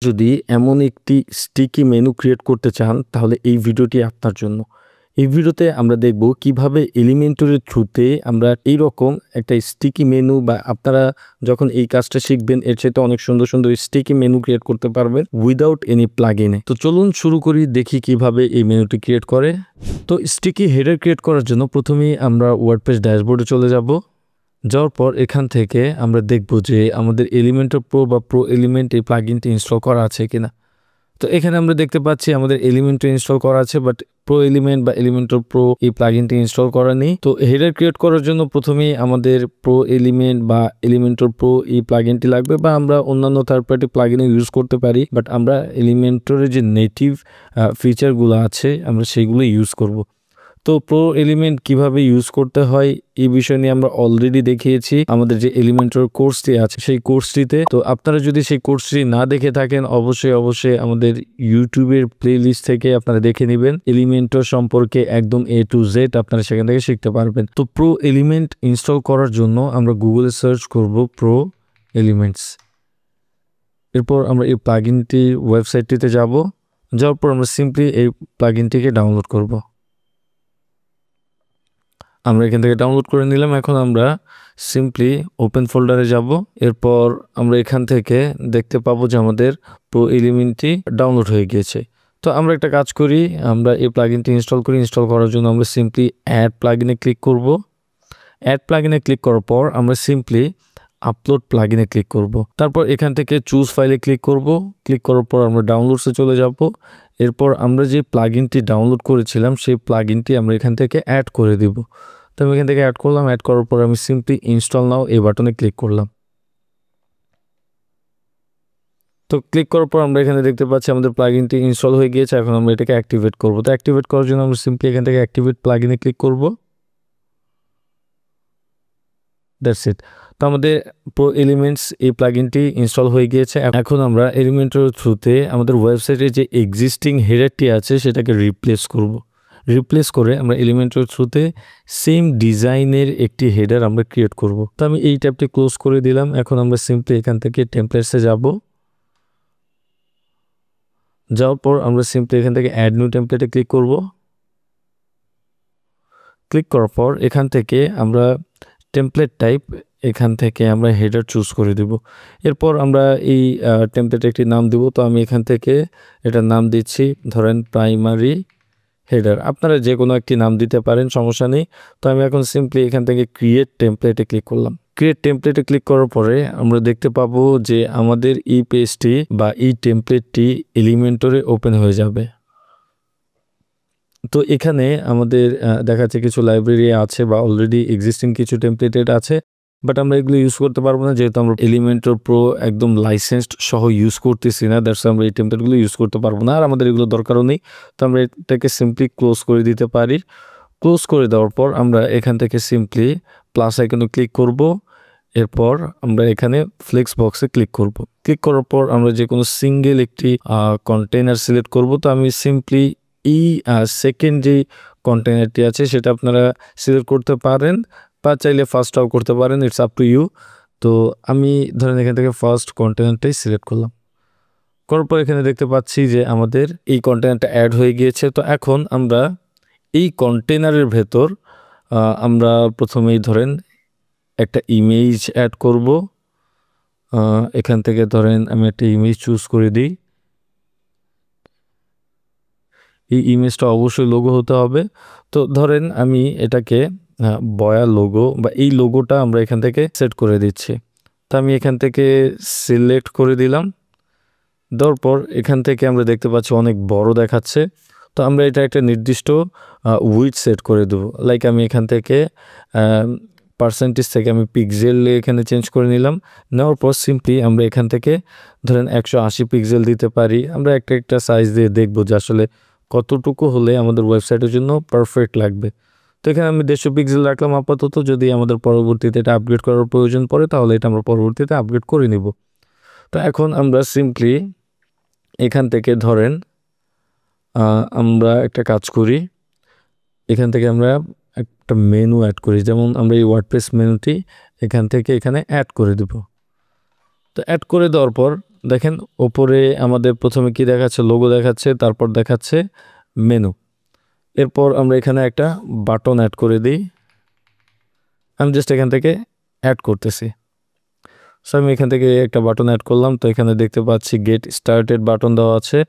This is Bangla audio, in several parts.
যদি এমন একটি স্টিকি মেনু ক্রিয়েট করতে চান তাহলে এই ভিডিওটি আপনার জন্য। এই ভিডিওতে আমরা দেখব কিভাবে এলিমেন্টরের থ্রুতে আমরা এইরকম একটা স্টিকি মেনু বা আপনারা যখন এই কাজটা শিখবেন এর চাইতে অনেক সুন্দর সুন্দর স্টিকি মেনু ক্রিয়েট করতে পারবেন উইদাউট এনি প্লাগইনে। তো চলুন শুরু করি, দেখি কিভাবে এই মেনুটি ক্রিয়েট করে। তো স্টিকি হেডার ক্রিয়েট করার জন্য প্রথমেই আমরা ওয়ার্ডপ্রেস ড্যাশবোর্ডে চলে যাব। যাওয়ার পর এখান থেকে আমরা দেখব যে আমাদের এলিমেন্টর প্রো বা প্রো এলিমেন্ট এই প্লাগইনটি ইনস্টল করা আছে কিনা। তো এখানে আমরা দেখতে পাচ্ছি আমাদের এলিমেন্টর ইনস্টল করা আছে, বাট প্রো এলিমেন্ট বা এলিমেন্টর প্রো এই প্লাগইনটি ইনস্টল করা নেই। তো হেডার ক্রিয়েট করার জন্য প্রথমেই আমাদের প্রো এলিমেন্ট বা এলিমেন্টর প্রো এই প্লাগইনটি লাগবে, বা আমরা অন্যান্য থার্ড পার্টি প্লাগইনও ইউজ করতে পারি, বাট আমরা এলিমেন্টরের যে নেটিভ ফিচারগুলো আছে আমরা সেইগুলো ইউজ করব। তো প্রো এলিমেন্ট কিভাবে ইউজ করতে হয় এই বিষয় নিয়ে আমরা অলরেডি দেখিয়েছি আমাদের যে এলিমেন্টর কোর্সটি আছে সেই কোর্সটিতে। তো আপনারা যদি সেই কোর্সটি না দেখে থাকেন অবশ্যই আমাদের ইউটিউবের প্লেলিস্ট থেকে আপনারা দেখে নেবেন। এলিমেন্টর সম্পর্কে একদম A to Z আপনারা সেখান থেকে শিখতে পারবেন। তো প্রো এলিমেন্ট ইনস্টল করার জন্য আমরা গুগলে সার্চ করব প্রো এলিমেন্টস। এরপর আমরা এই প্লাগইনটির ওয়েবসাইটটিতে যাওয়ার পর আমরা সিম্পলি এই প্লাগইনটিকে ডাউনলোড করব। আমরা এখান থেকে ডাউনলোড করে নিলাম। এখন আমরা সিম্পলি ওপেন ফোল্ডারে যাব। এরপর আমরা এখান থেকে দেখতে পাবো যে আমাদের প্রো এলিমেন্টটি ডাউনলোড হয়ে গিয়েছে। তো আমরা একটা কাজ করি, আমরা এই প্লাগইনটি ইনস্টল করি। ইনস্টল করার জন্য আমরা সিম্পলি অ্যাড প্লাগইনে ক্লিক করব। অ্যাড প্লাগইনে ক্লিক করার পর আমরা সিম্পলি আপলোড প্লাগইনে ক্লিক করব। তারপর এখান থেকে চুজ ফাইলে ক্লিক করব। ক্লিক করার পর আমরা ডাউনলোডসে চলে যাব। এরপর আমরা যে প্লাগইনটি ডাউনলোড করেছিলাম সেই প্লাগইনটি আমরা এখান থেকে অ্যাড করে দিব। তো আমি এখান থেকে অ্যাড করলাম। অ্যাড করার পর আমি সিম্পলি ইনস্টল নাও এই বাটনে ক্লিক করলাম। তো ক্লিক করার পর আমরা এখানে দেখতে পাচ্ছি আমাদের প্লাগইনটি ইনস্টল হয়ে গিয়েছে। এখন আমরা এটাকে অ্যাক্টিভেট করব। তো অ্যাক্টিভেট করার জন্য আমরা সিম্পলি এখান থেকে অ্যাক্টিভেট প্লাগইনে ক্লিক করব। That's it. তো আমাদের প্রো এলিমেন্টস এই প্লাগইনটি ইনস্টল হয়ে গিয়েছে। এখন আমরা এলিমেন্টর থ্রুতে আমাদের ওয়েবসাইটে যে এক্সিস্টিং হেডারটি আছে সেটাকে রিপ্লেস করে আমরা এলিমেন্টর থ্রুতে সেম ডিজাইনের একটি হেডার আমরা ক্রিয়েট করব। তো আমি এই ট্যাবটি ক্লোজ করে দিলাম। এখন আমরা সিম্পলি এখান থেকে টেমপ্লেটসে যাওয়ার পর আমরা সিম্পলি এখান থেকে অ্যাড নিউ টেমপ্লেটে ক্লিক করব। ক্লিক করার পর এখান থেকে আমরা টেমপ্লেট টাইপ, এখান থেকে আমরা হেডার চুজ করে দেব। এরপর আমরা এই টেমপ্লেটে একটি নাম দেব। তো আমি এখান থেকে এটার নাম দিচ্ছি ধরেন প্রাইমারি হেডার। আপনারা যে কোনো একটি নাম দিতে পারেন, সমস্যা নেই। তো আমি এখন সিম্পলি এখান থেকে ক্রিয়েট টেমপ্লেটে ক্লিক করলাম। ক্রিয়েট টেমপ্লেটে ক্লিক করার পরে আমরা দেখতে পাবো যে আমাদের এই পেজটি বা এই টেমপ্লেটটি এলিমেন্টরে ওপেন হয়ে যাবে। তো এখানে আমাদের দেখাচ্ছে কিছু লাইব্রেরি আছে বা অলরেডি এক্সিস্টিং কিছু টেমপ্লেটেড আছে, বাট আমরা এগুলো ইউজ করতে পারবো না যেহেতু আমরা এলিমেন্টর প্রো একদম লাইসেন্সড সহ ইউজ করতেছি না। দ্যাটস আমরা এই টেমপ্লেটগুলো ইউজ করতে পারবো না, আর আমাদের এগুলো দরকারও নেই। তো আমরা এটাকে সিম্পলি ক্লোজ করে দিতে পারি। ক্লোজ করে দেওয়ার পর আমরা এখান থেকে সিম্পলি প্লাস আইকনে ক্লিক করব। এরপর আমরা এখানে ফ্লেক্স বক্সে ক্লিক করব। ক্লিক করার পর আমরা যে কোনো সিঙ্গেল একটি কন্টেইনার সিলেক্ট করব। তো আমি সিম্পলি এই সেকেন্ড যে কন্টেইনারটি আছে সেটা আপনারা সিলেক্ট করতে পারেন, বা চাইলে ফার্স্টটাও করতে পারেন, ইটস আপ টু ইউ। তো আমি ধরেন এখান থেকে ফার্স্ট কন্টেইনারটাই সিলেক্ট করলাম। করার পর এখানে দেখতে পাচ্ছি যে আমাদের এই কন্টেইনারটা অ্যাড হয়ে গিয়েছে। তো এখন আমরা এই কন্টেইনারের ভেতর আমরা প্রথমেই ধরেন একটা ইমেজ অ্যাড করব। এখান থেকে ধরেন আমি একটা ইমেজ চুজ করে দিই। এই ইমেজটা অবশ্যই লোগো হতে হবে। তো ধরেন আমি এটাকে বয়া লোগো বা এই লোগোটা আমরা এখান থেকে সেট করে দিচ্ছি। তো আমি এখান থেকে সিলেক্ট করে দিলাম। দেওয়ার পর এখান থেকে আমরা দেখতে পাচ্ছি অনেক বড় দেখাচ্ছে। তো আমরা এটা একটা নির্দিষ্ট উইডথ সেট করে দেবো। লাইক আমি এখান থেকে পার্সেন্টেজ থেকে আমি পিক্সেল এখানে চেঞ্জ করে নিলাম। নেওয়ার পর সিম্পলি আমরা এখান থেকে ধরেন 180 পিক্সেল দিতে পারি। আমরা একটা সাইজ দিয়ে দেখবো যে আসলে কতটুকু হলে আমাদের ওয়েবসাইটের জন্য পারফেক্ট লাগবে। তো এখানে আমি 150 পিক্সেল রাখলাম আপাতত। যদি আমাদের পরবর্তীতে এটা আপগ্রেড করার প্রয়োজন পড়ে তাহলে এটা আমরা পরবর্তীতে আপগ্রেড করে নিব। তো এখন আমরা সিম্পলি এখান থেকে ধরেন আমরা একটা কাজ করি, এখান থেকে আমরা একটা মেনু অ্যাড করি। যেমন আমরা এই ওয়ার্ডপ্রেস মেনুটি এখান থেকে এখানে অ্যাড করে দেব। তো অ্যাড করে দেওয়ার পর দেখেন ওপরে আমাদের প্রথমে কি দেখাচ্ছে, লোগো দেখাচ্ছে, তারপর দেখাচ্ছে মেনু। এরপর আমরা এখানে একটা বাটন অ্যাড করে দিই। আমি জাস্ট এখান থেকে অ্যাড করতেছি। সো আমি এখান থেকে একটা বাটন অ্যাড করলাম। তো এখানে দেখতে পাচ্ছি গেট স্টার্টেড বাটন দেওয়া আছে।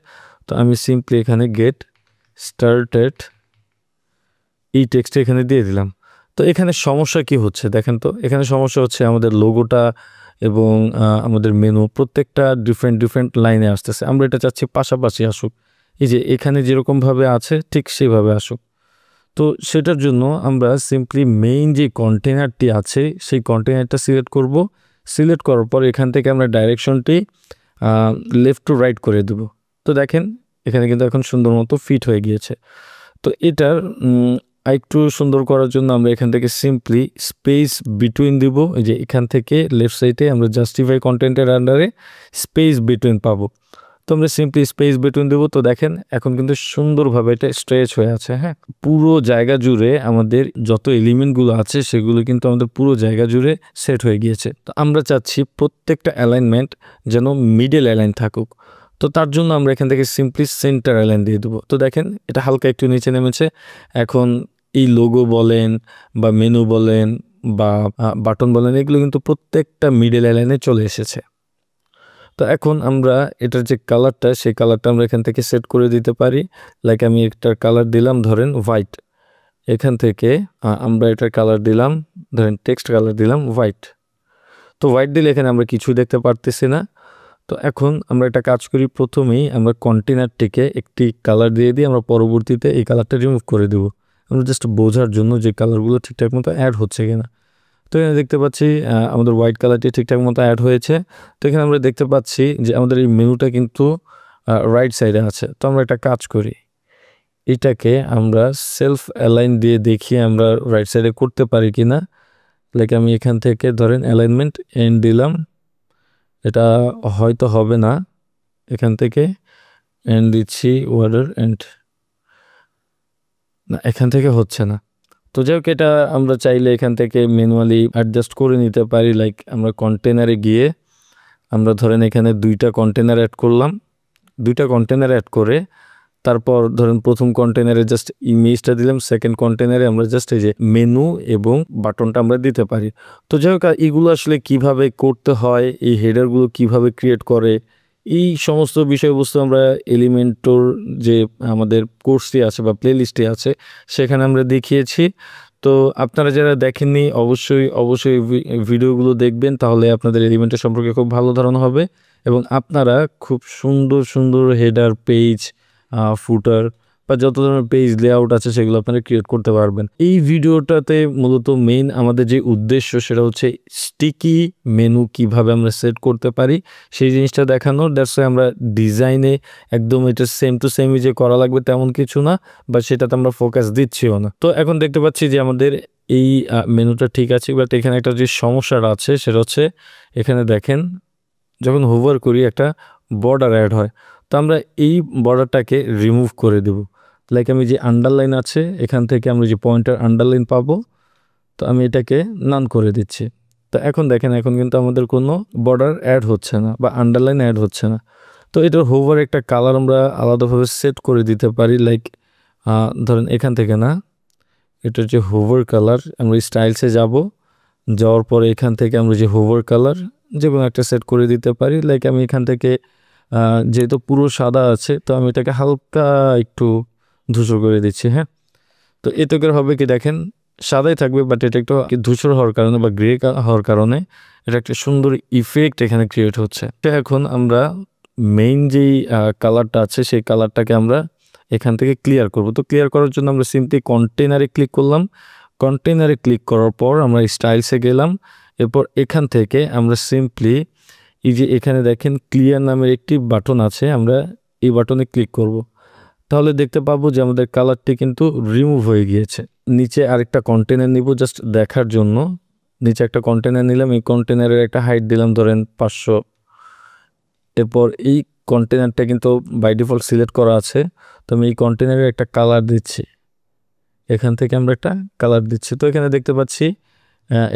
তো আমি সিম্পলি এখানে গেট স্টার্টেড এই টেক্সট এখানে দিয়ে দিলাম। তো এখানে সমস্যা কি হচ্ছে দেখেন তো, এখানে সমস্যা হচ্ছে আমাদের লোগোটা এবং আমাদের মেনু প্রত্যেকটা ডিফারেন্ট লাইনে আসতেছে। আমরা এটা চাচ্ছি পাশাপাশি আসুক, এই যে এখানে যেরকমভাবে আছে ঠিক সেইভাবে আসুক। তো সেটার জন্য আমরা সিম্পলি মেইন যে কন্টেনারটি আছে সেই কন্টেনারটা সিলেক্ট করব। সিলেক্ট করার পর এখান থেকে আমরা ডাইরেকশনটি লেফট টু রাইট করে দেব। তো দেখেন এখানে কিন্তু এখন সুন্দর মতো ফিট হয়ে গিয়েছে। তো এটার আরেকটু সুন্দর করার জন্য আমরা এখান থেকে সিম্পলি স্পেস বিটুইন দিব। এই যে এখান থেকে লেফট সাইডে আমরা জাস্টিফাই কন্টেন্টের আন্ডারে স্পেস বিটুইন পাবো। তো আমরা সিম্পলি স্পেস বিটুইন দেবো। তো দেখেন এখন কিন্তু সুন্দরভাবে এটা স্ট্রেচ হয়ে আছে। হ্যাঁ, পুরো জায়গা জুড়ে আমাদের যত এলিমেন্টগুলো আছে সেগুলো কিন্তু আমাদের পুরো জায়গা জুড়ে সেট হয়ে গিয়েছে। তো আমরা চাচ্ছি প্রত্যেকটা অ্যালাইনমেন্ট যেন মিডল অ্যালাইন থাকুক। তো তার জন্য আমরা এখান থেকে সিম্পলি সেন্টার অ্যালাইন দিয়ে দেবো। তো দেখেন এটা হালকা একটু নিচে নেমেছে। এখন এই লোগো বলেন বা মেনু বলেন বা বাটন বলেন, এগুলো কিন্তু প্রত্যেকটা মিডল অ্যালাইনে চলে এসেছে। তো এখন আমরা এটার যে কালারটা সেই কালারটা আমরা এখান থেকে সেট করে দিতে পারি। লাইক আমি এটার কালার দিলাম ধরেন হোয়াইট, এখান থেকে আমরা এটার কালার দিলাম ধরেন টেক্সট কালার দিলাম হোয়াইট। তো হোয়াইট দিলে এখানে আমরা কিছুই দেখতে পারতেছি না। তো এখন আমরা একটা কাজ করি, প্রথমেই আমরা কন্টেনারটিকে একটি কালার দিয়ে দিই, আমরা পরবর্তীতে এই কালারটা রিমুভ করে দেব। আমরা জাস্ট বোঝার জন্য যে কালারগুলো ঠিকঠাক মতো অ্যাড হচ্ছে কিনা। তো এখানে দেখতে পাচ্ছি আমাদের হোয়াইট কালারটি ঠিকঠাক মতো অ্যাড হয়েছে। তো এখানে আমরা দেখতে পাচ্ছি যে আমাদের এই মেনুটা কিন্তু রাইট সাইডে আছে। তো আমরা একটা কাজ করি, এটাকে আমরা সেলফ অ্যালাইন দিয়ে দেখি আমরা রাইট সাইডে করতে পারি কি না। লাইক আমি এখান থেকে ধরেন অ্যালাইনমেন্ট এন্ড দিলাম, এটা হয়তো হবে না। এখান থেকে এন্ড দিচ্ছি ওয়ার্ডার এন্ড, না এখান থেকে হচ্ছে না। তো যাই হোক, এটা আমরা চাইলে এখান থেকে ম্যানুয়ালি অ্যাডজাস্ট করে নিতে পারি। লাইক আমরা কন্টেনারে গিয়ে আমরা ধরেন এখানে দুইটা কন্টেনার অ্যাড করলাম, দুইটা কন্টেনার অ্যাড করে তারপর ধরেন প্রথম কন্টেনারে জাস্ট ইমেজটা দিলাম, সেকেন্ড কন্টেনারে আমরা জাস্ট এই যে মেনু এবং বাটনটা আমরা দিতে পারি। তো যাই হোক, এগুলো আসলে কিভাবে করতে হয়, এই হেডারগুলো কিভাবে ক্রিয়েট করে, এই সমস্ত বিষয়বস্তু আমরা এলিমেন্টর যে আমাদের কোর্সটি আছে বা প্লেলিস্টে আছে সেখানে আমরা দেখিয়েছি। তো আপনারা যারা দেখেননি অবশ্যই ভিডিওগুলো দেখবেন, তাহলে আপনাদের এলিমেন্টের সম্পর্কে খুব ভালো ধারণা হবে এবং আপনারা খুব সুন্দর হেডার, পেজ, ফুটার বা যত ধরনের পেজ লেআউট আছে সেগুলো আপনারা ক্রিয়েট করতে পারবেন। এই ভিডিওটাতে মূলত মেইন আমাদের যে উদ্দেশ্য সেটা হচ্ছে স্টিকি মেনু কিভাবে আমরা সেট করতে পারি সেই জিনিসটা দেখানোর। দ্যাটস ওয়াই আমরা ডিজাইনে একদম এটা সেম টু সেমই যে করা লাগবে তেমন কিছু না, বা সেটাতে আমরা ফোকাস দিচ্ছিও না। তো এখন দেখতে পাচ্ছি যে আমাদের এই মেনুটা ঠিক আছে, বাট এখানে একটা যে সমস্যাটা আছে সেটা হচ্ছে এখানে দেখেন যখন হোভার করি একটা বর্ডার অ্যাড হয়। তো আমরা এই বর্ডারটাকে রিমুভ করে দেব। লাইক আমি যে আন্ডারলাইন আছে এখান থেকে আমরা যে পয়েন্টার আন্ডারলাইন পাবো, তো আমি এটাকে নান করে দিচ্ছি। তো এখন দেখেন এখন কিন্তু আমাদের কোনো বর্ডার অ্যাড হচ্ছে না বা আন্ডারলাইন অ্যাড হচ্ছে না। তো এটার হোভার একটা কালার আমরা আলাদাভাবে সেট করে দিতে পারি। লাইক ধরেন এখান থেকে না, এটার যে হোভার কালার আমরা স্টাইলসে যাব, যাওয়ার পরে এখান থেকে আমরা যে হোভার কালার যে কোনো একটা সেট করে দিতে পারি। লাইক আমি এখান থেকে যেহেতু পুরো সাদা আছে তো আমি এটাকে হালকা একটু ধূসর করে দিচ্ছি। হ্যাঁ, তো এতে করে হবে কি দেখেন সাদাই থাকবে, বাট এটা একটু ধূসর হওয়ার কারণে বা গ্রে হওয়ার কারণে এটা একটা সুন্দর ইফেক্ট এখানে ক্রিয়েট হচ্ছে। এখন আমরা মেইন যেই কালারটা আছে সেই কালারটাকে আমরা এখান থেকে ক্লিয়ার করব। তো ক্লিয়ার করার জন্য আমরা সিম্পলি কন্টেনারে ক্লিক করলাম। কন্টেনারে ক্লিক করার পর আমরা স্টাইলসে গেলাম। এরপর এখান থেকে আমরা সিম্পলি এই যে এখানে দেখেন ক্লিয়ার নামের একটি বাটন আছে, আমরা এই বাটনে ক্লিক করব। তাহলে দেখতে পাবো যে আমাদের কালারটি কিন্তু রিমুভ হয়ে গিয়েছে। নিচে আরেকটা কন্টেনার নিব জাস্ট দেখার জন্য। নিচে একটা কন্টেনার নিলাম, এই কন্টেনারের একটা হাইট দিলাম ধরেন 500। এরপর এই কন্টেনারটা কিন্তু বাই ডিফল্ট সিলেক্ট করা আছে, তো আমি এই কন্টেনারের একটা কালার দিচ্ছি। এখান থেকে আমরা একটা কালার দিচ্ছি। তো এখানে দেখতে পাচ্ছি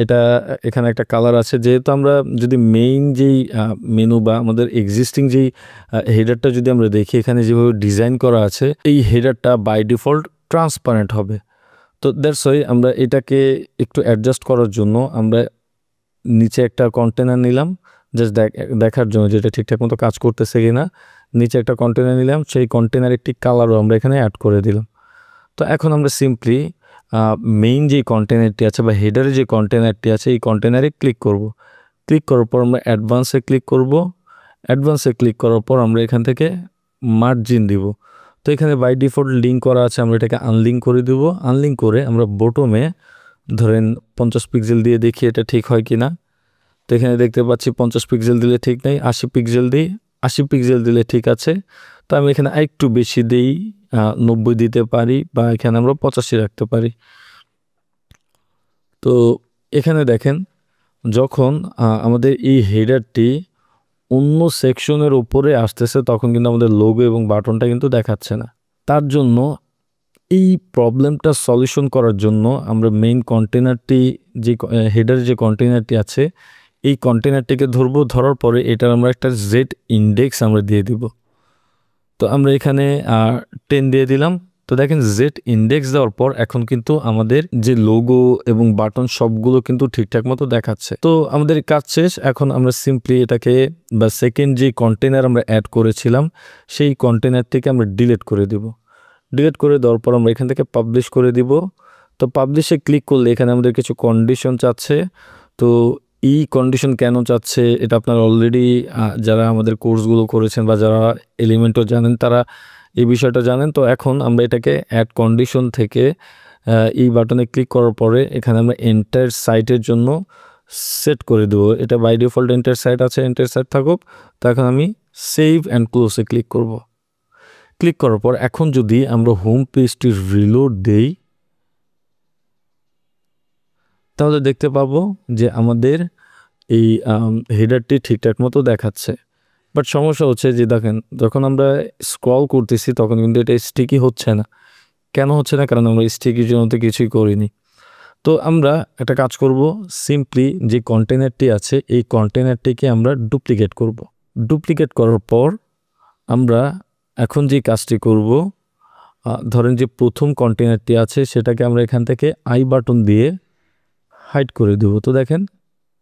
এটা এখানে একটা কালার আছে। যেহেতু আমরা যদি মেইন যেই মেনু বা আমাদের এক্সিস্টিং যেই হেডারটা যদি আমরা দেখি, এখানে যেভাবে ডিজাইন করা আছে, এই হেডারটা বাই ডিফল্ট ট্রান্সপারেন্ট হবে। তো দ্যাটস ওয়াই আমরা এটাকে একটু অ্যাডজাস্ট করার জন্য আমরা নিচে একটা কন্টেনার নিলাম, জাস্ট দেখার জন্য যেটা ঠিকঠাক মতো কাজ করতেছে কিনা। নিচে একটা কন্টেনার নিলাম, সেই কন্টেনার একটি কালারও আমরা এখানে অ্যাড করে দিলাম। তো এখন আমরা সিম্পলি মেইন যে কন্টেনারটি আছে বা হেডারে যে কন্টেনারটি আছে, এই কন্টেনারে ক্লিক করব। ক্লিক করার পর আমরা অ্যাডভান্সে ক্লিক করব। অ্যাডভান্সে ক্লিক করার পর আমরা এখান থেকে মার্জিন দিব। তো এখানে বাই ডিফল্ট লিঙ্ক করা আছে, আমরা এটাকে আনলিঙ্ক করে দিব। আনলিঙ্ক করে আমরা বটমে ধরেন 50 পিক্সেল দিয়ে দেখি এটা ঠিক হয় কি না। তো এখানে দেখতে পাচ্ছি 50 পিক্সেল দিলে ঠিক নেই, 80 পিক্সেল দিই, 80 পিক্সেল দিলে ঠিক আছে। তো আমি এখানে একটু বেশি দিই, 90 দিতে পারি, বা এখানে আমরা 85 রাখতে পারি। তো এখানে দেখেন যখন আমাদের এই হেডারটি অন্য সেকশনের উপরে আসতেছে, তখন কিন্তু আমাদের লোগো এবং বাটনটা কিন্তু দেখাচ্ছে না। তার জন্য এই প্রবলেমটা সলিউশন করার জন্য আমরা মেইন কন্টেনারটি যে হেডারে যে কন্টেনারটি আছে, এই কন্টেনারটিকে ধরবো। ধরার পরে এটার আমরা একটা জেড ইন্ডেক্স আমরা দিয়ে দিব। তো আমরা এখানে 10 দিয়ে দিলাম। তো দেখেন জেড ইন্ডেক্স দেওয়ার পর এখন কিন্তু আমাদের যে লোগো এবং বাটন সবগুলো কিন্তু ঠিকঠাক মতো দেখাচ্ছে। তো আমাদের কাজ শেষ। এখন আমরা সিম্পলি এটাকে বা সেকেন্ড যে কন্টেনার আমরা অ্যাড করেছিলাম, সেই কন্টেনার থেকে আমরা ডিলিট করে দিব। ডিলিট করে দেওয়ার পর আমরা এখান থেকে পাবলিশ করে দিব। তো পাবলিশে ক্লিক করলে এখানে আমাদের কিছু কন্ডিশন চাচ্ছে। তো এই কন্ডিশন কেন চাচ্ছে এটা আপনারা অলরেডি যারা আমাদের কোর্সগুলো করেছেন বা যারা এলিমেন্টও জানেন তারা এই বিষয়টা জানেন। তো এখন আমরা এটাকে অ্যাড কন্ডিশন থেকে এই বাটনে ক্লিক করার পরে এখানে আমরা এন্টার সাইটের জন্য সেট করে দেবো। এটা বাই ডিফল্ট এন্টার সাইট আছে, এন্টার সাইট থাকুক। তো এখন আমি সেভ অ্যান্ড ক্লোজে ক্লিক করব। ক্লিক করার পর এখন যদি আমরা হোম পেজটি রিলোড দেই, তাহলে দেখতে পাবো যে আমাদের এই হেডারটি ঠিকঠাক মতো দেখাচ্ছে। বাট সমস্যা হচ্ছে যে দেখেন যখন আমরা স্ক্রল করতেছি তখন কিন্তু এটা স্টিকি হচ্ছে না। কেন হচ্ছে না? কারণ আমরা স্টিকির জন্য তো কিছুই করিনি। তো আমরা একটা কাজ করব, সিম্পলি যে কন্টেনারটি আছে এই কন্টেনারটিকে আমরা ডুপ্লিকেট করব। ডুপ্লিকেট করার পর আমরা এখন যে কাজটি করব, ধরেন যে প্রথম কন্টেনারটি আছে সেটাকে আমরা এখান থেকে আই বাটন দিয়ে হাইড করে দেব। তো দেখেন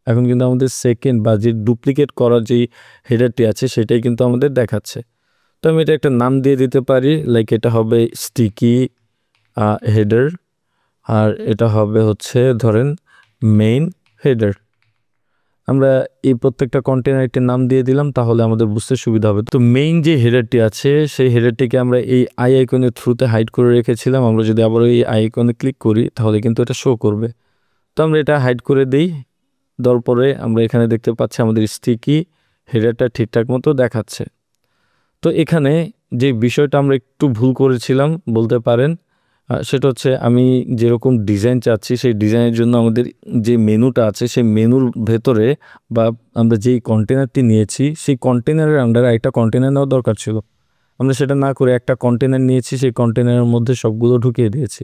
এখন কিন্তু আমাদের সেকেন্ড বা যে ডুপ্লিকেট করার যেই হেডারটি আছে সেটাই কিন্তু আমাদের দেখাচ্ছে। তো আমি এটা একটা নাম দিয়ে দিতে পারি, লাইক এটা হবে স্টিকি হেডার, আর এটা হবে হচ্ছে ধরেন মেইন হেডার। আমরা এই প্রত্যেকটা কন্টেনারটির নাম দিয়ে দিলাম, তাহলে আমাদের বুঝতে সুবিধা হবে। তো মেইন যে হেডারটি আছে সেই হেডারটিকে আমরা এই আই আইকনের থ্রুতে হাইড করে রেখেছিলাম। আমরা যদি আবার এই আই আইকনে ক্লিক করি তাহলে কিন্তু এটা শো করবে। তো আমরা এটা হাইড করে দিই। দেওয়ার পরে আমরা এখানে দেখতে পাচ্ছি আমাদের স্টিকি হেডারটা ঠিকঠাক মতো দেখাচ্ছে। তো এখানে যে বিষয়টা আমরা একটু ভুল করেছিলাম বলতে পারেন, সেটা হচ্ছে আমি যেরকম ডিজাইন চাচ্ছি সেই ডিজাইনের জন্য আমাদের যে মেনুটা আছে সেই মেনুর ভেতরে বা আমরা যেই কন্টেনারটি নিয়েছি সেই কন্টেনারের আন্ডারে একটা কন্টেনার নেওয়া দরকার ছিল। আমরা সেটা না করে একটা কন্টেনার নিয়েছি, সেই কন্টেনারের মধ্যে সবগুলো ঢুকিয়ে দিয়েছি।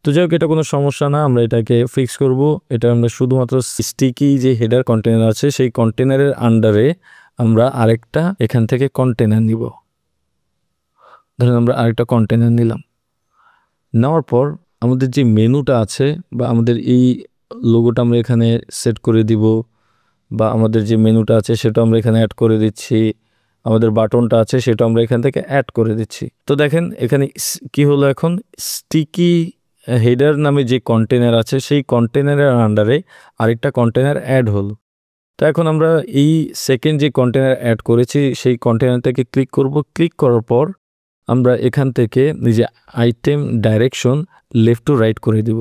তো যাই হোক, এটা কোনো সমস্যা না, আমরা এটাকে ফিক্স করব। এটা আমরা শুধুমাত্র স্টিকি যে হেডার কন্টেনার আছে সেই কন্টেনারের আন্ডারে আমরা আরেকটা এখান থেকে কন্টেনার নিব। ধরেন আমরা আরেকটা কন্টেনার নিলাম। নেওয়ার পর আমাদের যে মেনুটা আছে বা আমাদের এই লোগোটা আমরা এখানে সেট করে দিব, বা আমাদের যে মেনুটা আছে সেটা আমরা এখানে অ্যাড করে দিচ্ছি, আমাদের বাটনটা আছে সেটা আমরা এখান থেকে অ্যাড করে দিচ্ছি। তো দেখেন এখানে কি হলো, এখন স্টিকি হেডার নামে যে কন্টেনার আছে সেই কন্টেনারের আন্ডারে আরেকটা কন্টেনার অ্যাড হলো। তো এখন আমরা এই সেকেন্ড যে কন্টেনার অ্যাড করেছি সেই কন্টেনারটাকে ক্লিক করব। ক্লিক করার পর আমরা এখান থেকে যে item direction left to right করে দিব।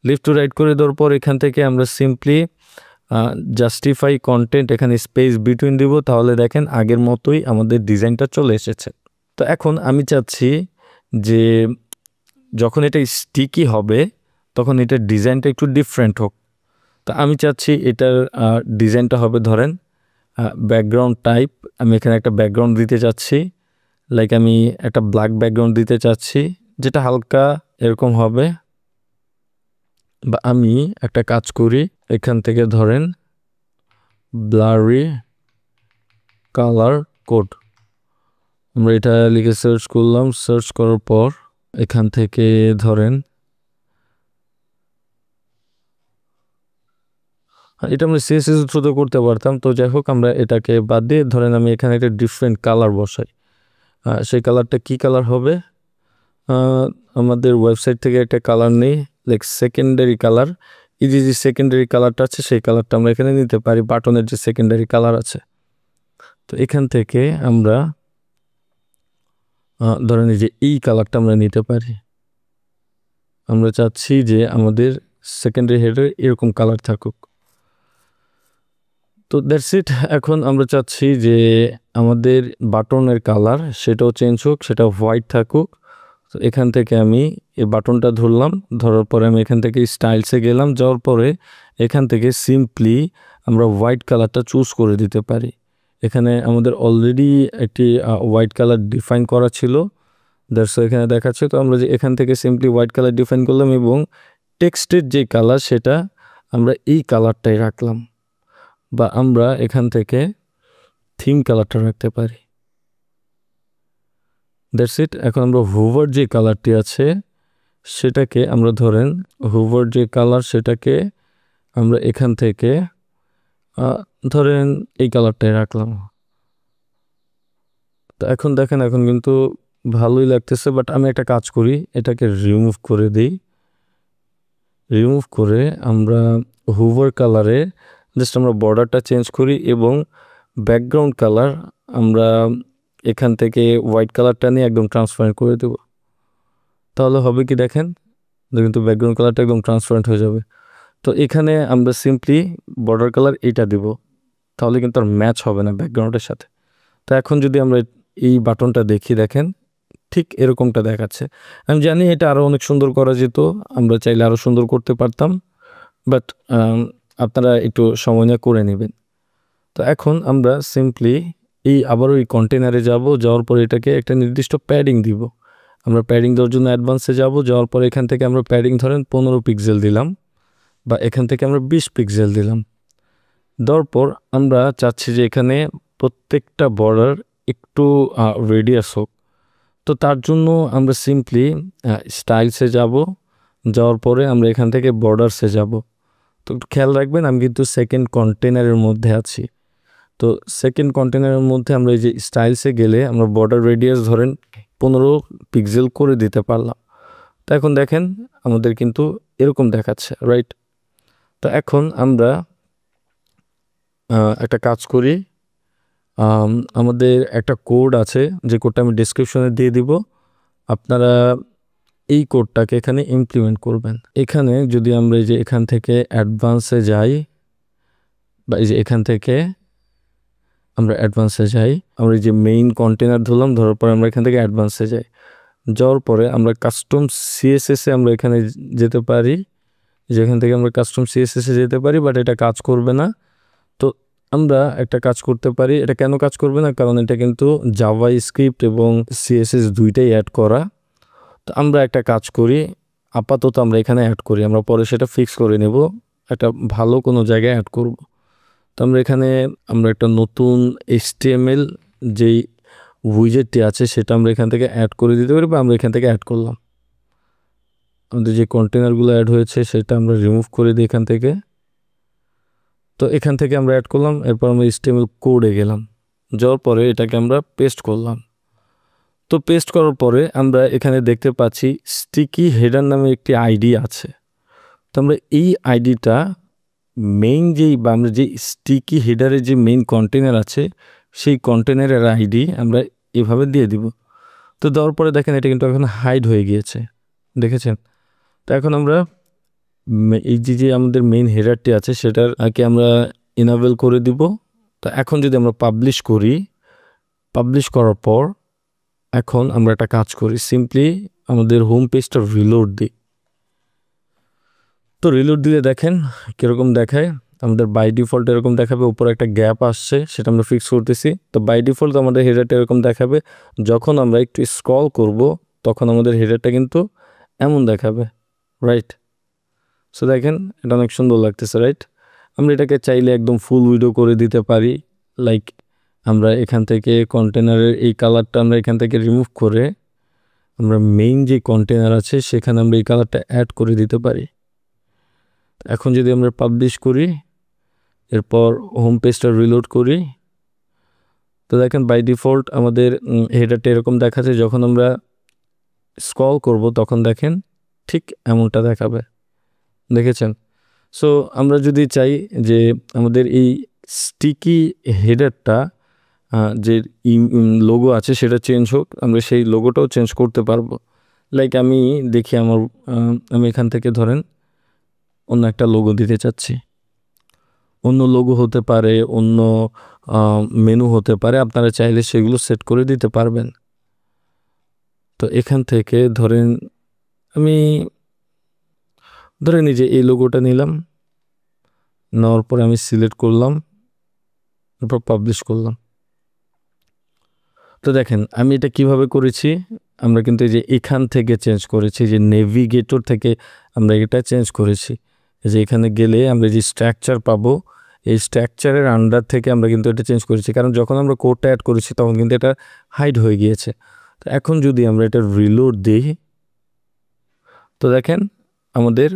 লেফট টু রাইট করে দেওয়ার পর এখান থেকে আমরা সিম্পলি জাস্টিফাই কন্টেন্ট এখানে স্পেস বিটুইন দিব। তাহলে দেখেন আগের মতোই আমাদের ডিজাইনটা চলে এসেছে। তো এখন আমি চাচ্ছি যে যখন এটা স্টিকি হবে তখন এটার ডিজাইনটা একটু ডিফারেন্ট হোক। তো আমি চাচ্ছি এটার ডিজাইনটা হবে ধরেন ব্যাকগ্রাউন্ড টাইপ, আমি এখানে একটা ব্যাকগ্রাউন্ড দিতে চাচ্ছি, লাইক আমি একটা ব্ল্যাক ব্যাকগ্রাউন্ড দিতে চাচ্ছি যেটা হালকা এরকম হবে। বা আমি একটা কাজ করি, এখান থেকে ধরেন ব্লারি কালার কোড, আমরা এটা লিখে সার্চ করলাম। সার্চ করার পর এখান থেকে ধরেন এটা আমরা সিএসএস থ্রুতে করতে পারতাম, তো যাই হোক আমরা এটাকে বাদ দিয়ে ধরেন আমি এখানে একটা ডিফারেন্ট কালার বসাই। সেই কালারটা কি কালার হবে? আমাদের ওয়েবসাইট থেকে একটা কালার নেই, লাইক সেকেন্ডারি কালার। এই যে সেকেন্ডারি কালারটা আছে সেই কালারটা আমরা এখানে নিতে পারি, বাটনের যে সেকেন্ডারি কালার আছে। তো এখান থেকে আমরা ধরেন এই কালারটা আমরা নিতে পারি। আমরা চাচ্ছি যে আমাদের সেকেন্ডারি হেডারে এরকম কালার থাকুক। তো দ্যাটস ইট। এখন আমরা চাচ্ছি যে আমাদের বাটনের কালার সেটাও চেঞ্জ হোক, সেটা হোয়াইট থাকুক। তো এখান থেকে আমি এই বাটনটা ধরলাম, ধরার পরে আমি এখান থেকে স্টাইলসে গেলাম, যাওয়ার পরে এখান থেকে সিম্পলি আমরা হোয়াইট কালারটা চুজ করে দিতে পারি। এখানে আমাদের অলরেডি একটি হোয়াইট কালার ডিফাইন করা ছিল, দ্যাটস এখানে দেখাচ্ছে। তো আমরা যে এখান থেকে সিম্পলি হোয়াইট কালার ডিফাইন করলাম এবং টেক্সটের যে কালার সেটা আমরা এই কালারটাই রাখলাম, বা আমরা এখান থেকে থিম কালারটা রাখতে পারি। That's it. এখন আমরা হুভার যে কালারটি আছে সেটাকে আমরা ধরেন হুভার যে কালার সেটাকে আমরা এখান থেকে ধরেন এই কালারটাই রাখলাম। তো এখন দেখেন এখন কিন্তু ভালোই লাগতেছে, বাট আমি একটা কাজ করি, এটাকে রিমুভ করে দিই। রিমুভ করে আমরা হুভার কালারে জাস্ট আমরা বর্ডারটা চেঞ্জ করি এবং ব্যাকগ্রাউন্ড কালার আমরা এখান থেকে হোয়াইট কালারটা নিয়ে একদম ট্রান্সপারেন্ট করে দেব। তাহলে হবে কি দেখেন, কিন্তু ব্যাকগ্রাউন্ড কালারটা একদম ট্রান্সপারেন্ট হয়ে যাবে। তো এখানে আমরা সিম্পলি বর্ডার কালার এইটা দিব, তাহলে কিন্তু আর ম্যাচ হবে না ব্যাকগ্রাউন্ডের সাথে। তো এখন যদি আমরা এই বাটনটা দেখি, দেখেন ঠিক এরকমটা দেখাচ্ছে। আমি জানি এটা আরও অনেক সুন্দর করা যেত, আমরা চাইলে আরও সুন্দর করতে পারতাম, বাট আপনারা একটু সময় নিয়ে করে নেবেন। তো এখন আমরা সিম্পলি আবারও এই কন্টেনারে যাব, যাওয়ার পর এটাকে একটা নির্দিষ্ট প্যাডিং দিব। আমরা প্যাডিং দেওয়ার জন্য অ্যাডভান্সে যাব, যাওয়ার পর এখান থেকে আমরা প্যাডিং ধরেন 15 পিক্সেল দিলাম, বা এখান থেকে আমরা 20 পিক্সেল দিলাম। দেওয়ার পর আমরা চাচ্ছি যে এখানে প্রত্যেকটা বর্ডার একটু রেডিয়াস হোক। তো তার জন্য আমরা সিম্পলি স্টাইলসে যাব, যাওয়ার পরে আমরা এখান থেকে বর্ডারসে যাব। তো খেয়াল রাখবেন আমি কিন্তু সেকেন্ড কন্টেনারের মধ্যে আছি। তো সেকেন্ড কন্টেনারের মধ্যে আমরা এই যে স্টাইলসে গেলে আমরা বর্ডার রেডিয়াস ধরেন 15 পিক্সেল করে দিতে পারলাম। তো এখন দেখেন আমাদের কিন্তু এরকম দেখাচ্ছে, রাইট? তো এখন আমরা একটা কাজ করি, আমাদের একটা কোড আছে যে কোডটা আমি ডেসক্রিপশনে দিয়ে দিব, আপনারা এই কোডটাকে এখানে ইমপ্লিমেন্ট করবেন। এখানে যদি আমরা এই যে এখান থেকে অ্যাডভান্সে যাই, বা এই যে এখান থেকে আমরা অ্যাডভান্সে যাই, আমরা এই যে মেইন কন্টেনার ধরলাম, ধরার পরে আমরা এখান থেকে অ্যাডভান্সে যাই, যাওয়ার পরে আমরা কাস্টম সিএসএসে আমরা এখানে যেতে পারি, যেখান থেকে আমরা কাস্টম সিএসএসে যেতে পারি, বাট এটা কাজ করবে না। তো আমরা একটা কাজ করতে পারি, এটা কেন কাজ করবে না, কারণ এটা কিন্তু জাভা স্ক্রিপ্ট এবং সিএসএস দুইটাই অ্যাড করা। তো আমরা একটা কাজ করি, আপাতত আমরা এখানে অ্যাড করি, আমরা পরে সেটা ফিক্স করে নেব, একটা ভালো কোনো জায়গায় অ্যাড করব। তো আমরা এখানে আমরা একটা নতুন HTML যেই উইজেটটি আছে সেটা আমরা এখান থেকে অ্যাড করে দিতে পারি, বা আমরা এখান থেকে অ্যাড করলাম। আমাদের যে কন্টেনারগুলো অ্যাড হয়েছে সেটা আমরা রিমুভ করে দিই এখান থেকে। তো এখান থেকে আমরা অ্যাড করলাম, এরপর আমরা HTML কোডে গেলাম, যাওয়ার পরে এটাকে আমরা পেস্ট করলাম। তো পেস্ট করার পরে আমরা এখানে দেখতে পাচ্ছি স্টিকি হেডার নামে একটি আইডি আছে। তো আমরা এই আইডিটা মেইন বা আমরা যে স্টিকি হেডারের যে মেইন কন্টেনার আছে সেই কন্টেনারের আইডি আমরা এভাবে দিয়ে দিব। তো দেওয়ার পরে দেখেন এটা কিন্তু এখন হাইড হয়ে গিয়েছে, দেখেছেন? তো এখন আমরা এই যে আমাদের মেইন হেডারটি আছে সেটার আগে আমরা ইনেবল করে দিব। তো এখন যদি আমরা পাবলিশ করি, পাবলিশ করার পর এখন আমরা একটা কাজ করি, সিম্পলি আমাদের হোম পেজটা রিলোড দিই। তো রিলোড দিলে দেখেন কীরকম দেখায়, আমাদের বাই ডিফল্ট এরকম দেখাবে, উপরে একটা গ্যাপ আসছে সেটা আমরা ফিক্স করতেছি। তো বাই ডিফল্ট আমাদের হেডারটা এরকম দেখাবে, যখন আমরা একটু স্ক্রল করব তখন আমাদের হেডারটা কিন্তু এমন দেখাবে, রাইট? সো দেখেন এটা অনেক সুন্দর লাগতেছে, রাইট? আমরা এটাকে চাইলে একদম ফুল উইডো করে দিতে পারি। লাইক আমরা এখান থেকে কন্টেনারের এই কালারটা আমরা এখান থেকে রিমুভ করে আমরা মেইন যে কন্টেনার আছে সেখানে আমরা এই কালারটা অ্যাড করে দিতে পারি। এখন যদি আমরা পাবলিশ করি, এরপর হোম পেজটা রিলোড করি, তো দেখেন বাই ডিফল্ট আমাদের হেডারটা এরকম দেখাচ্ছে। যখন আমরা স্ক্রল করব তখন দেখেন ঠিক এমনটা দেখাবে, দেখেছেন? সো আমরা যদি চাই যে আমাদের এই স্টিকি হেডারটা যে লোগো আছে সেটা চেঞ্জ হোক, আমরা সেই লোগোটাও চেঞ্জ করতে পারবো। লাইক আমি দেখি আমি এখান থেকে ধরেন অন্য একটা লোগো দিতে চাচ্ছি, অন্য লোগো হতে পারে, অন্য মেনু হতে পারে, আপনারা চাইলে সেগুলো সেট করে দিতে পারবেন। তো এখান থেকে ধরেন এই যে এই লোগোটা নিলাম, নেওয়ার পরে আমি সিলেক্ট করলাম, তারপর পাবলিশ করলাম। তো দেখেন আমি এটা কিভাবে করেছি, আমরা কিন্তু এই যে এখান থেকে চেঞ্জ করেছি, যে নেভিগেটর থেকে আমরা এটা চেঞ্জ করেছি। যে এখানে গেলে আমরা যে স্ট্রাকচার পাবো, এই স্ট্রাকচারের আন্ডার থেকে আমরা কিন্তু এটা চেঞ্জ করেছি, কারণ যখন আমরা কোডটা অ্যাড করেছি তখন কিন্তু এটা হাইড হয়ে গিয়েছে। তো এখন যদি আমরা এটা রিলোড দিই, তো দেখেন আমাদের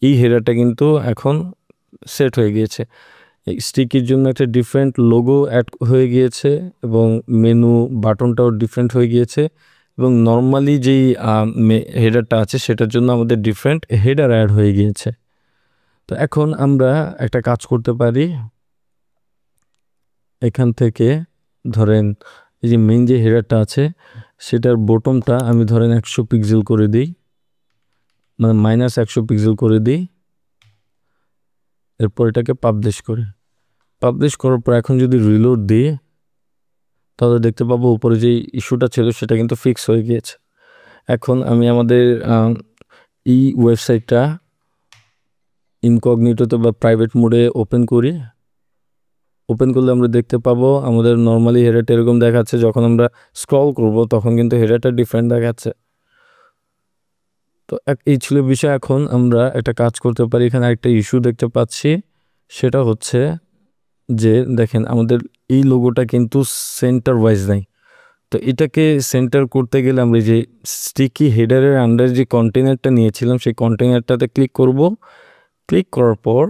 এই হেডারটা কিন্তু এখন সেট হয়ে গিয়েছে। স্টিকির জন্য একটা ডিফারেন্ট লোগো অ্যাড হয়ে গিয়েছে এবং মেনু বাটনটাও ডিফারেন্ট হয়ে গিয়েছে, এবং নর্মালি যেই হেডারটা আছে সেটার জন্য আমাদের ডিফারেন্ট হেডার অ্যাড হয়ে গিয়েছে। তো এখন আমরা একটা কাজ করতে পারি, এখান থেকে ধরেন এই যে মেইন যে হেডারটা আছে সেটার বটমটা আমি ধরেন 100 পিক্সেল করে দিই, মানে -100 পিক্সেল করে দিই। এরপর এটাকে পাবলিশ করি। পাবলিশ করার পর এখন যদি রিলোড দিই, তাহলে দেখতে পাবো উপরে যে ইস্যুটা ছিল সেটা কিন্তু ফিক্স হয়ে গিয়েছে। এখন আমি আমাদের এই ওয়েবসাইটটা ইনকগনিটোতে বা প্রাইভেট মোডে ওপেন করি। ওপেন করলে আমরা দেখতে পাবো আমাদের নর্মালি হেডারটা এরকম দেখাচ্ছে, যখন আমরা স্ক্রল করব তখন কিন্তু হেডারটা ডিফারেন্ট দেখাচ্ছে। তো এই ছিল বিষয়। এখন আমরা একটা কাজ করতে পারি, এখানে একটা ইস্যু দেখতে পাচ্ছি, সেটা হচ্ছে যে দেখেন আমাদের এই লোগোটা কিন্তু সেন্টার ওয়াইজ নাই। তো এটাকে সেন্টার করতে গেলে আমরা যে স্টিকি হেডারের আন্ডার যে কন্টেনারটা নিয়েছিলাম সেই কন্টেনারটাতে ক্লিক করব। ক্লিক করার পর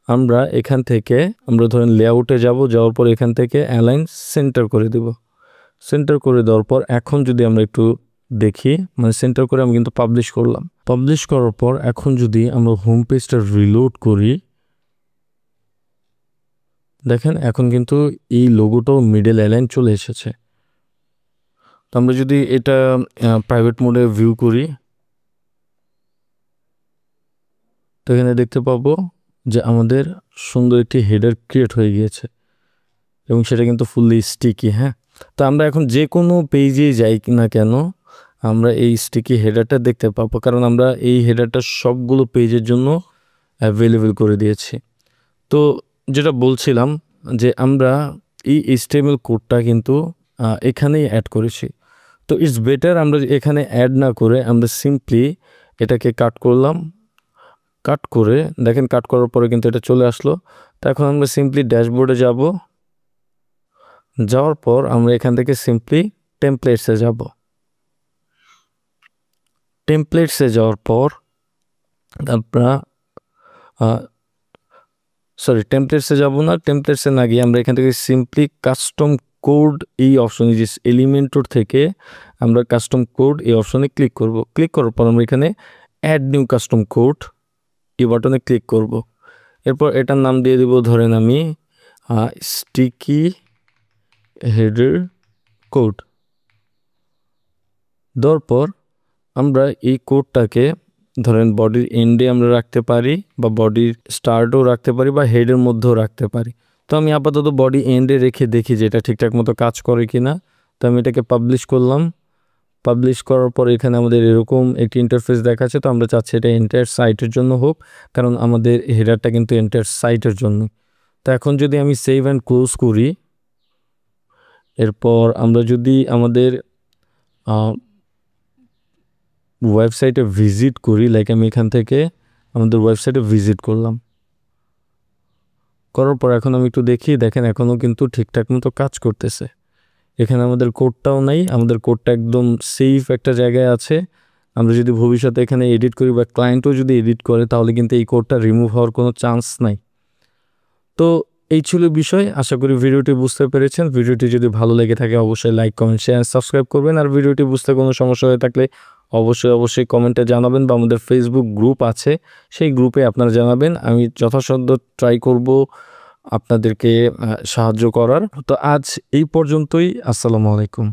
আমরা এখান থেকে আমরা ধরেন লেআউটে যাওয়ার পর এখান থেকে অ্যালাইন সেন্টার করে দেব। সেন্টার করে দেওয়ার পর এখন যদি আমরা একটু দেখি, মানে সেন্টার করে আমি কিন্তু পাবলিশ করলাম। পাবলিশ করার পর এখন যদি আমরা হোম পেজটা রিলোড করি, দেখেন এখন কিন্তু এই লোগোটাও মিডল অ্যালাইন চলে এসেছে। তো আমরা যদি এটা প্রাইভেট মোডে ভিউ করি, তো এখানে দেখতে পাবো যে আমাদের সুন্দর একটি হেডার ক্রিয়েট হয়ে গিয়েছে এবং সেটা কিন্তু ফুললি স্টিকি। হ্যাঁ, তো আমরা এখন যে কোনো পেজে যাই না কেন আমরা এই স্টিকি হেডারটা দেখতে পাবো, কারণ আমরা এই হেডারটা সবগুলো পেজের জন্য অ্যাভেলেবেল করে দিয়েছি। তো যেটা বলছিলাম যে আমরা এই HTML কোডটা কিন্তু এখানেই অ্যাড করেছি। তো ইটস বেটার আমরা এখানে অ্যাড না করে আমরা সিম্পলি এটাকে কাট করলাম। কাট করে দেখেন, কাট করার পরে কিন্তু এটা চলে আসলো। তো এখন আমরা সিম্পলি ড্যাশবোর্ডে যাওয়ার পর আমরা এখান থেকে সিম্পলি টেমপ্লেটসে যাব। টেমপ্লেটসে যাওয়ার পর আমরা টেমপ্লেটসে যাব না, টেমপ্লেটসে না গিয়ে আমরা এখান থেকে সিম্পলি কাস্টম কোড এই অপশনে, যে এলিমেন্টর থেকে আমরা কাস্টম কোড এই অপশনে ক্লিক করব। ক্লিক করার পর আমরা এখানে অ্যাড নিউ কাস্টম কোড এই বাটনে ক্লিক করব। এরপর এটার নাম দিয়ে দিব ধরেন আমি স্টিকি হেডার কোড। দেওয়ার পর আমরা এই কোডটাকে ধরেন বডির এন্ডে আমরা রাখতে পারি বা বডির স্টার্টও রাখতে পারি বা হেডের মধ্যেও রাখতে পারি। তো আমি আপাতত বডি এন্ডে রেখে দেখি যে এটা ঠিকঠাক মতো কাজ করে কিনা। তো আমি এটাকে পাবলিশ করলাম। পাবলিশ করার পর এখানে আমাদের এরকম একটি ইন্টারফেস দেখাচ্ছে। তো আমরা চাচ্ছি এটা এন্টায়ার সাইটের জন্য হোক, কারণ আমাদের হেডারটা কিন্তু এন্টায়ার সাইটের জন্য। তো এখন যদি আমি সেভ অ্যান্ড ক্লোজ করি, এরপর আমরা যদি আমাদের ওয়েবসাইটে ভিজিট করি, লাইক আমি এখান থেকে আমাদের ওয়েবসাইটে ভিজিট করলাম। করার পর এখন আমি একটু দেখি, দেখেন এখনও কিন্তু ঠিকঠাক মতো কাজ করতেছে। এখানে আমাদের কোডটাও নাই, আমাদের কোডটা একদম সেফ একটা জায়গায় আছে। আমরা যদি ভবিষ্যতে এখানে এডিট করি বা ক্লায়েন্টও যদি এডিট করে তাহলে কিন্তু এই কোডটা রিমুভ হওয়ার কোনো চান্স নাই। তো এই ছিল বিষয়। আশা করি ভিডিওটি বুঝতে পেরেছেন। ভিডিওটি যদি ভালো লেগে থাকে অবশ্যই লাইক, কমেন্ট, শেয়ার, সাবস্ক্রাইব করবেন। আর ভিডিওটি বুঝতে কোনো সমস্যা হয়ে থাকলে অবশ্যই কমেন্টে জানাবেন, বা আমাদের ফেসবুক গ্রুপ আছে সেই গ্রুপে আপনারা জানাবেন। আমি যথাসাধ্য ট্রাই করব আপনাদেরকে সাহায্য করার। তো আজ এই পর্যন্তই। আসসালামু আলাইকুম।